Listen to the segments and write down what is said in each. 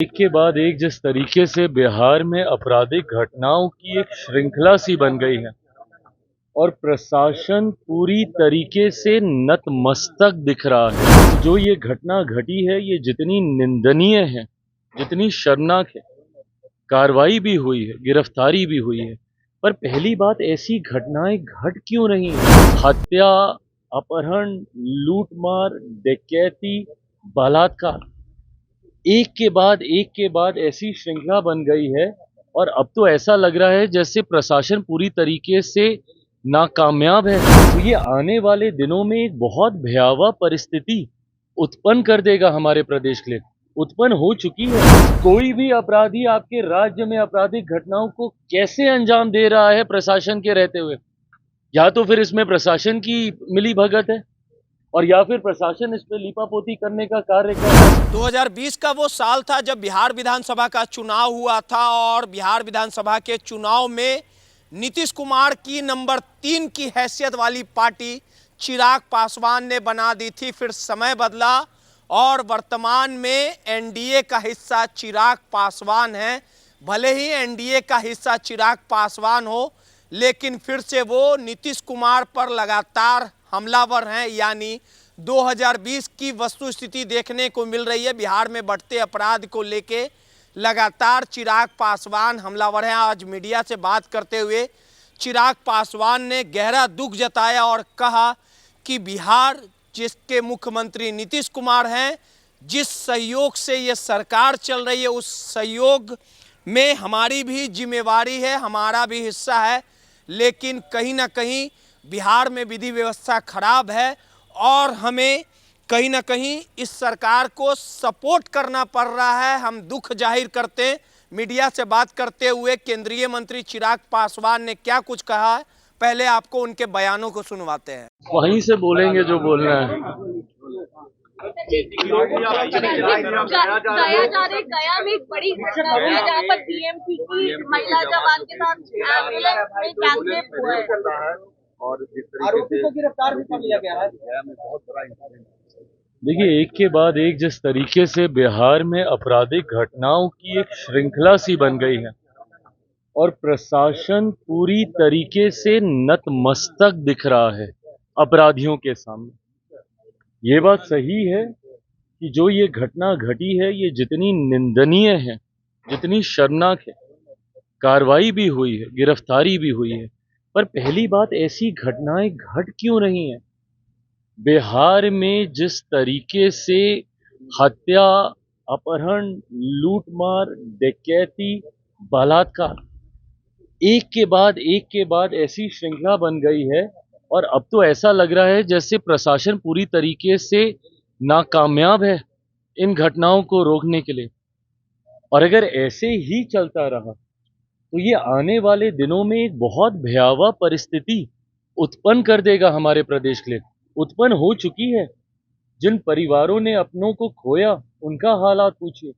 एक के बाद एक जिस तरीके से बिहार में आपराधिक घटनाओं की एक श्रृंखला सी बन गई है और प्रशासन पूरी तरीके से नतमस्तक दिख रहा है। जो ये घटना घटी है ये जितनी निंदनीय है, जितनी शर्मनाक है, कार्रवाई भी हुई है, गिरफ्तारी भी हुई है, पर पहली बात ऐसी घटनाएं घट क्यों रही हैं? हत्या, अपहरण, लूटमार, डकैती, बलात्कार एक के बाद ऐसी श्रृंखला बन गई है और अब तो ऐसा लग रहा है जैसे प्रशासन पूरी तरीके से नाकामयाब है। तो ये आने वाले दिनों में एक बहुत भयावह परिस्थिति उत्पन्न कर देगा हमारे प्रदेश के लिए, उत्पन्न हो चुकी है। कोई भी अपराधी आपके राज्य में आपराधिक घटनाओं को कैसे अंजाम दे रहा है प्रशासन के रहते हुए, या तो फिर इसमें प्रशासन की मिली भगत है और या फिर प्रशासन इस पे लीपापोती करने का कार्य कर रहा है। 2020 का वो साल था जब बिहार विधानसभा का चुनाव हुआ था और बिहार विधानसभा के चुनाव में नीतीश कुमार की नंबर 3 की हैसियत वाली पार्टी चिराग पासवान ने बना दी थी। फिर समय बदला और वर्तमान में एनडीए का हिस्सा चिराग पासवान है। भले ही एनडीए का हिस्सा चिराग पासवान हो, लेकिन फिर से वो नीतीश कुमार पर लगातार हमलावर हैं। यानी 2020 की वस्तुस्थिति देखने को मिल रही है। बिहार में बढ़ते अपराध को लेके लगातार चिराग पासवान हमलावर हैं। आज मीडिया से बात करते हुए चिराग पासवान ने गहरा दुख जताया और कहा कि बिहार जिसके मुख्यमंत्री नीतीश कुमार हैं, जिस सहयोग से ये सरकार चल रही है, उस सहयोग में हमारी भी जिम्मेवारी है, हमारा भी हिस्सा है। लेकिन कहीं ना कहीं बिहार में विधि व्यवस्था खराब है और हमें कहीं ना कहीं इस सरकार को सपोर्ट करना पड़ रहा है। हम दुख जाहिर करते हैं। मीडिया से बात करते हुए केंद्रीय मंत्री चिराग पासवान ने क्या कुछ कहा है, पहले आपको उनके बयानों को सुनवाते हैं। वहीं से बोलेंगे जो बोलना है। गया में एक बड़ी घटना हुई है जहाँ पर बीएमपी की महिला जवान के साथ एम्बुलेंस में गैंगरेप हुआ है और जिस तरीके से गिरफ्तार भी कर लिया गया है, बहुत बड़ा इंसिडेंट। देखिए, एक के बाद एक जिस तरीके से बिहार में आपराधिक घटनाओं की एक श्रृंखला सी बन गई है और प्रशासन पूरी तरीके से नतमस्तक दिख रहा है अपराधियों के सामने। ये बात सही है कि जो ये घटना घटी है ये जितनी निंदनीय है, जितनी शर्मनाक है, कार्रवाई भी हुई है, गिरफ्तारी भी हुई है, पर पहली बात ऐसी घटनाएं घट क्यों रही हैं? बिहार में जिस तरीके से हत्या, अपहरण, लूटमार, डकैती, बलात्कार एक के बाद ऐसी श्रृंखला बन गई है और अब तो ऐसा लग रहा है जैसे प्रशासन पूरी तरीके से नाकामयाब है इन घटनाओं को रोकने के लिए। और अगर ऐसे ही चलता रहा तो ये आने वाले दिनों में एक बहुत भयावह परिस्थिति उत्पन्न कर देगा हमारे प्रदेश के लिए, उत्पन्न हो चुकी है। जिन परिवारों ने अपनों को खोया उनका हालात पूछिए,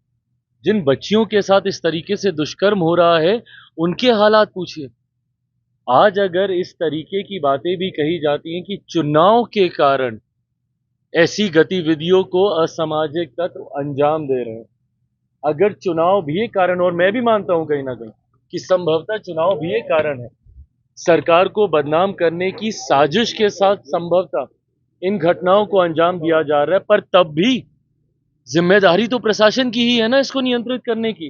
जिन बच्चियों के साथ इस तरीके से दुष्कर्म हो रहा है उनके हालात पूछिए। आज अगर इस तरीके की बातें भी कही जाती हैं कि चुनाव के कारण ऐसी गतिविधियों को असामाजिक तत्व अंजाम दे रहे हैं, अगर चुनाव भी एक कारण, और मैं भी मानता हूं कहीं ना कहीं कि संभवतः चुनाव भी एक कारण है, सरकार को बदनाम करने की साजिश के साथ संभवतः इन घटनाओं को अंजाम दिया जा रहा है, पर तब भी जिम्मेदारी तो प्रशासन की ही है ना इसको नियंत्रित करने की।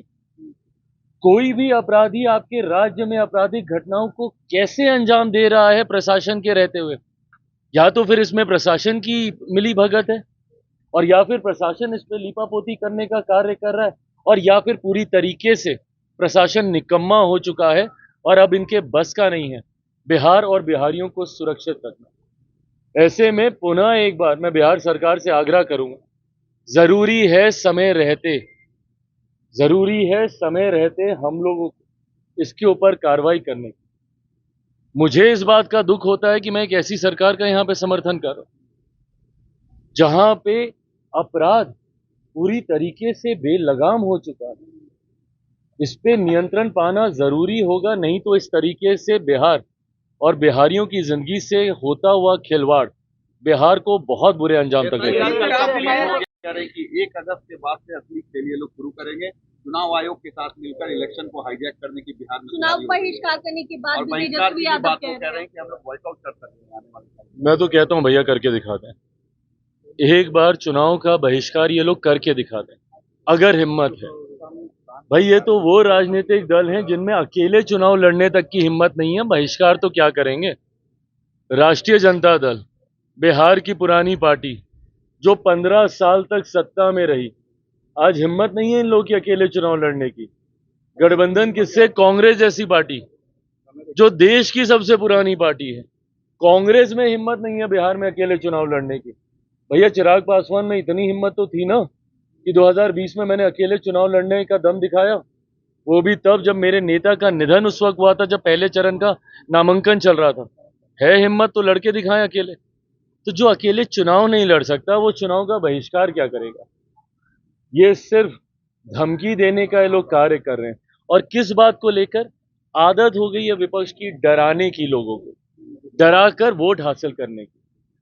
कोई भी अपराधी आपके राज्य में आपराधिक घटनाओं को कैसे अंजाम दे रहा है प्रशासन के रहते हुए, या तो फिर इसमें प्रशासन की मिली भगत है और या फिर प्रशासन इस पे लीपापोती करने का कार्य कर रहा है, और या फिर पूरी तरीके से प्रशासन निकम्मा हो चुका है और अब इनके बस का नहीं है बिहार और बिहारियों को सुरक्षित रखना। ऐसे में पुनः एक बार मैं बिहार सरकार से आग्रह करूंगा, जरूरी है समय रहते हम लोगों को इसके ऊपर कार्रवाई करने की। मुझे इस बात का दुख होता है कि मैं एक ऐसी सरकार का यहाँ पे समर्थन कर रहा हूं जहां पे अपराध पूरी तरीके से बेलगाम हो चुका है। इस पे नियंत्रण पाना जरूरी होगा, नहीं तो इस तरीके से बिहार और बिहारियों की जिंदगी से होता हुआ खिलवाड़ बिहार को बहुत बुरे अंजाम तक लेगा। कह रहे हैं कि 1 अगस्त के बाद से असली खेल ये लोग शुरू करेंगे, चुनाव आयोग के साथ मिलकर इलेक्शन को हाईजैक करने की बिहार में चुनाव बहिष्कार करने की बात और भी बहिष्कार तेजस्वी की यादव बात कह को कह रहे रहे हैं। हैं कि हम लोग बॉयकॉट कर सकते हैं आने वाले समय। मैं तो कहता हूँ भैया करके दिखाते हैं, एक बार चुनाव का बहिष्कार ये लोग करके दिखाते हैं अगर हिम्मत है। भाई ये तो वो राजनीतिक दल हैं जिनमें अकेले चुनाव लड़ने तक की हिम्मत नहीं है, बहिष्कार तो क्या करेंगे। राष्ट्रीय जनता दल, बिहार की पुरानी पार्टी जो 15 साल तक सत्ता में रही, आज हिम्मत नहीं है इन लोगों की अकेले चुनाव लड़ने की। गठबंधन किससे? कांग्रेस जैसी पार्टी जो देश की सबसे पुरानी पार्टी है, कांग्रेस में हिम्मत नहीं है बिहार में अकेले चुनाव लड़ने की। भैया चिराग पासवान में इतनी हिम्मत तो थी ना कि 2020 में मैंने अकेले चुनाव लड़ने का दम दिखाया, वो भी तब जब मेरे नेता का निधन उस वक्त हुआ था, जब पहले चरण का नामांकन चल रहा था। है हिम्मत तो लड़के दिखाएं अकेले। तो जो अकेले चुनाव नहीं लड़ सकता वो चुनाव का बहिष्कार क्या करेगा। ये सिर्फ धमकी देने का ये लोग कार्य कर रहे हैं। और किस बात को लेकर? आदत हो गई है विपक्ष की डराने की, लोगों को डरा कर वोट हासिल करने की।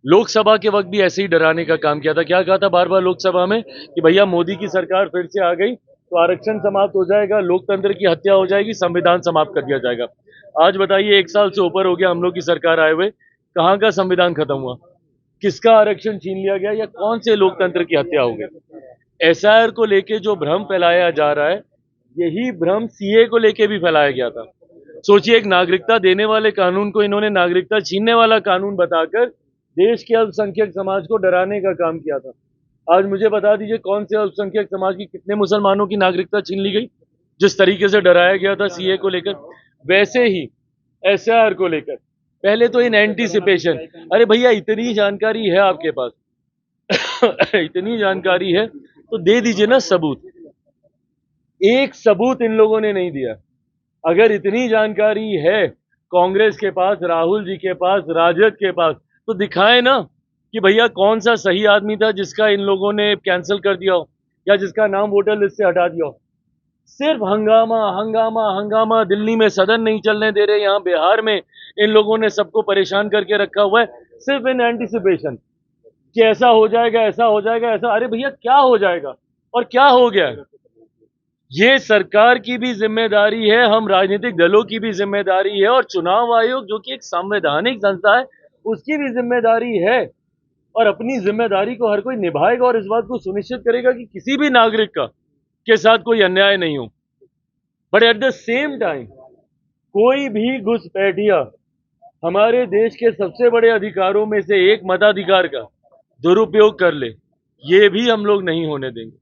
लोकसभा के वक्त भी ऐसे ही डराने का काम किया था। क्या कहा था बार बार लोकसभा में कि भैया मोदी की सरकार फिर से आ गई तो आरक्षण समाप्त हो जाएगा, लोकतंत्र की हत्या हो जाएगी, संविधान समाप्त कर दिया जाएगा। आज बताइए 1 साल से ऊपर हो गया हम लोग की सरकार आए हुए, कहाँ का संविधान खत्म हुआ, किसका आरक्षण छीन लिया गया, या कौन से लोकतंत्र की हत्या हो गई। एसआईआर को लेके जो भ्रम फैलाया जा रहा है, यही भ्रम सीए को लेके भी फैलाया गया था। सोचिए, एक नागरिकता देने वाले कानून को इन्होंने नागरिकता छीनने वाला कानून बताकर देश के अल्पसंख्यक समाज को डराने का काम किया था। आज मुझे बता दीजिए कौन से अल्पसंख्यक समाज की कितने मुसलमानों की नागरिकता छीन ली गई जिस तरीके से डराया गया था सीए को लेकर। वैसे ही एसआईआर को लेकर पहले तो इन एंटीसिपेशन, अरे भैया इतनी जानकारी है आपके पास इतनी जानकारी है तो दे दीजिए ना सबूत। एक सबूत इन लोगों ने नहीं दिया। अगर इतनी जानकारी है कांग्रेस के पास, राहुल जी के पास, राजद के पास, तो दिखाए ना कि भैया कौन सा सही आदमी था जिसका इन लोगों ने कैंसिल कर दिया हो या जिसका नाम वोटर लिस्ट से हटा दिया हो। सिर्फ हंगामा हंगामा हंगामा। दिल्ली में सदन नहीं चलने दे रहे, यहाँ बिहार में इन लोगों ने सबको परेशान करके रखा हुआ है, सिर्फ इन एंटीसिपेशन कि ऐसा हो जाएगा, ऐसा हो जाएगा, ऐसा। अरे भैया क्या हो जाएगा और क्या हो गया? ये सरकार की भी जिम्मेदारी है, हम राजनीतिक दलों की भी जिम्मेदारी है, और चुनाव आयोग जो कि एक संवैधानिक संस्था है उसकी भी जिम्मेदारी है। और अपनी जिम्मेदारी को हर कोई निभाएगा और इस बात को सुनिश्चित करेगा कि किसी भी नागरिक का के साथ कोई अन्याय नहीं हो। But at the same time कोई भी घुसपैठिया हमारे देश के सबसे बड़े अधिकारों में से एक मताधिकार का दुरुपयोग कर ले, ये भी हम लोग नहीं होने देंगे।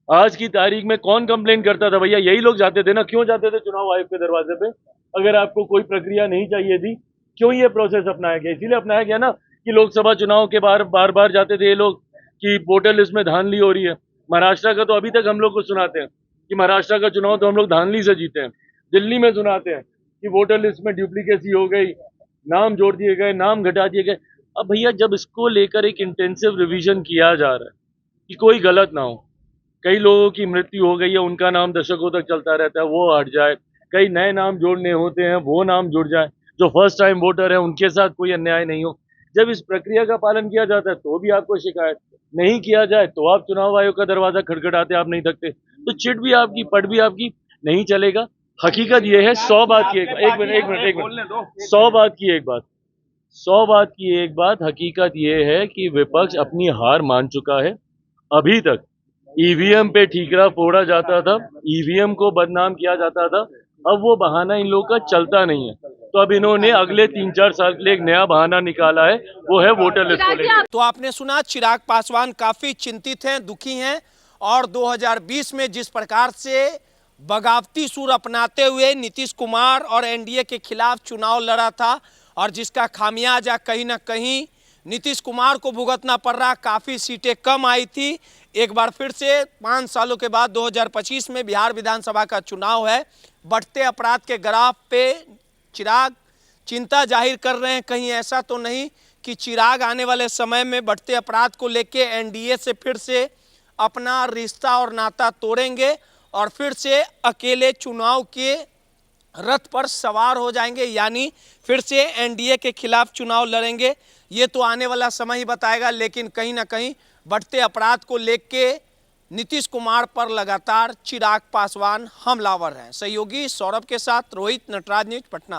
आज की तारीख में कौन कंप्लेन करता था? भैया यही लोग जाते थे ना। क्यों जाते थे चुनाव आयोग के दरवाजे पे? अगर आपको कोई प्रक्रिया नहीं चाहिए थी, क्यों ये प्रोसेस अपनाया गया? इसीलिए अपनाया गया ना कि लोकसभा चुनाव के बार बार जाते थे ये लोग कि वोटर लिस्ट में धांधली हो रही है। महाराष्ट्र का तो अभी तक हम लोग को सुनाते हैं कि महाराष्ट्र का चुनाव तो हम लोग धांधली से जीते हैं। दिल्ली में सुनाते हैं कि वोटर लिस्ट में डुप्लीकेसी हो गई, नाम जोड़ दिए गए, नाम घटा दिए गए। अब भैया जब इसको लेकर एक इंटेंसिव रिवीजन किया जा रहा है कि कोई गलत ना हो, कई लोगों की मृत्यु हो गई है, उनका नाम दशकों तक चलता रहता है, वो हट जाए, कई नए नाम जोड़ने होते हैं वो नाम जुड़ जाए, जो फर्स्ट टाइम वोटर है उनके साथ कोई अन्याय नहीं हो। जब इस प्रक्रिया का पालन किया जाता है तो भी आपको शिकायत, नहीं किया जाए तो आप चुनाव आयोग का दरवाजा खटखटाते, आप नहीं थकते, तो चिट भी आपकी, पट भी आपकी, नहीं चलेगा। हकीकत यह है, 100 बात की एक मिनट 100 बात की एक बात, हकीकत यह है कि विपक्ष अपनी हार मान चुका है। अभी तक ईवीएम पे ठीकरा फोड़ा जाता था, ईवीएम को बदनाम किया जाता था, अब वो बहाना इन लोगों का चलता नहीं है। तो अब इन्होंने अगले 3-4 साल के लिए एक नया बहाना निकाला है, वो है वोटर लिस्ट को लेकर। तो आपने सुना, चिराग पासवान काफी चिंतित हैं, दुखी हैं, और 2020 में जिस प्रकार से बगावती सुर अपनाते हुए नीतीश कुमार और एनडीए के खिलाफ चुनाव लड़ा था और जिसका खामियाजा कहीं ना कहीं नीतीश कुमार को भुगतना पड़ रहा, काफ़ी सीटें कम आई थी। एक बार फिर से 5 सालों के बाद 2025 में बिहार विधानसभा का चुनाव है। बढ़ते अपराध के ग्राफ पे चिराग चिंता जाहिर कर रहे हैं। कहीं ऐसा तो नहीं कि चिराग आने वाले समय में बढ़ते अपराध को लेके एनडीए से फिर से अपना रिश्ता और नाता तोड़ेंगे और फिर से अकेले चुनाव के रथ पर सवार हो जाएंगे, यानी फिर से एनडीए के खिलाफ चुनाव लड़ेंगे? ये तो आने वाला समय ही बताएगा, लेकिन कहीं ना कहीं बढ़ते अपराध को लेके नीतीश कुमार पर लगातार चिराग पासवान हमलावर हैं। सहयोगी सौरभ के साथ रोहित, नटराज न्यूज, पटना।